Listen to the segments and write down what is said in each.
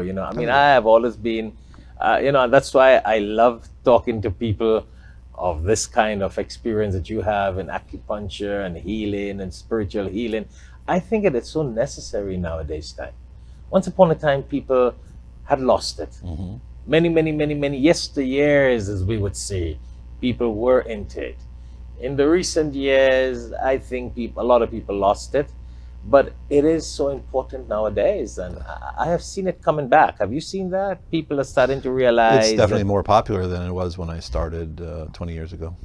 before. You know, I mean, I have always been, you know, that's why I love talking to people of this kind of experience that you have in acupuncture and healing and spiritual healing. I think it is so necessary nowadays time. Once upon a time, people had lost it. Many yesteryears, as we would say, people were into it. In the recent years, I think a lot of people lost it, but it is so important nowadays, and I have seen it coming back. Have you seen that? People are starting to realize it's definitely more popular than it was when I started 20 years ago.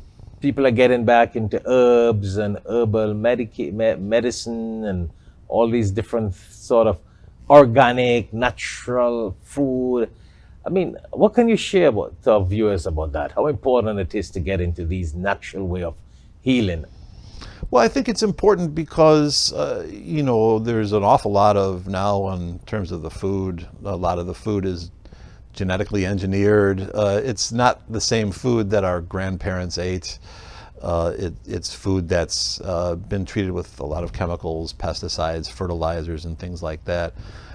People are getting back into herbs and herbal medicine and all these different sort of organic, natural food. I mean, what can you share to our viewers about that? How important it is to get into these natural way of healing? Well, I think it's important because, you know, there's an awful lot of now in terms of the food. A lot of the food is genetically engineered. It's not the same food that our grandparents ate. It's food that's been treated with a lot of chemicals, pesticides, fertilizers, and things like that.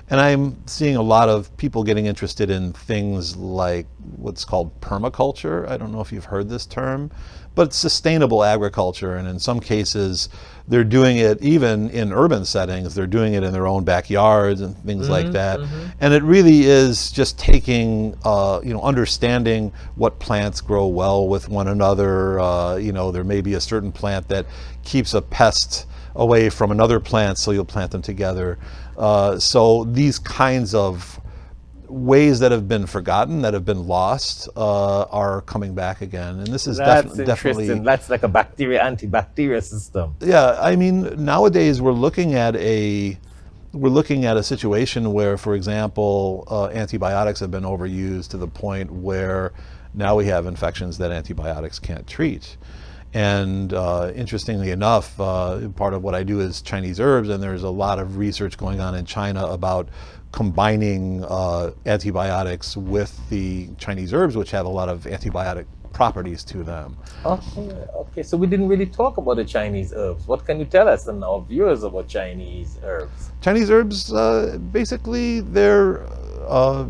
And I'm seeing a lot of people getting interested in things like what's called permaculture. I don't know if you've heard this term, but it's sustainable agriculture. And in some cases, they're doing it even in urban settings. They're doing it in their own backyards and things like that. And it really is just taking, you know, understanding what plants grow well with one another. You know, there may be a certain plant that keeps a pest away from another plant, so you'll plant them together. So these kinds of ways that have been forgotten, that have been lost, are coming back again. And this is definitely... That's like a antibacterial system. Yeah, I mean, nowadays we're looking at a situation where, for example, antibiotics have been overused to the point where now we have infections that antibiotics can't treat. And interestingly enough, part of what I do is Chinese herbs, and there's a lot of research going on in China about combining antibiotics with the Chinese herbs, which have a lot of antibiotic properties to them. Okay, so we didn't really talk about the Chinese herbs. What can you tell us and our viewers about Chinese herbs? Chinese herbs, basically, they're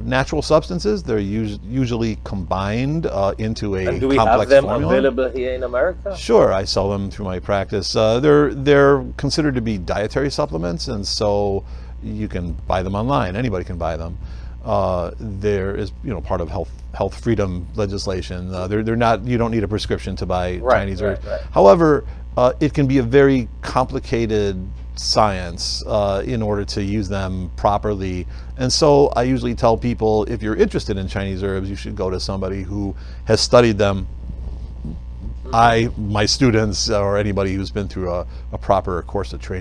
natural substances. They're usually combined into a complex formula. And do we have them available here in America? Sure, I sell them through my practice. They're considered to be dietary supplements, and so you can buy them online. Anybody can buy them. There is, you know, part of health freedom legislation. They're not. You don't need a prescription to buy Chinese herbs. However, it can be a very complicated science in order to use them properly. And so I usually tell people, if you're interested in Chinese herbs, you should go to somebody who has studied them. My students, or anybody who's been through a proper course of training.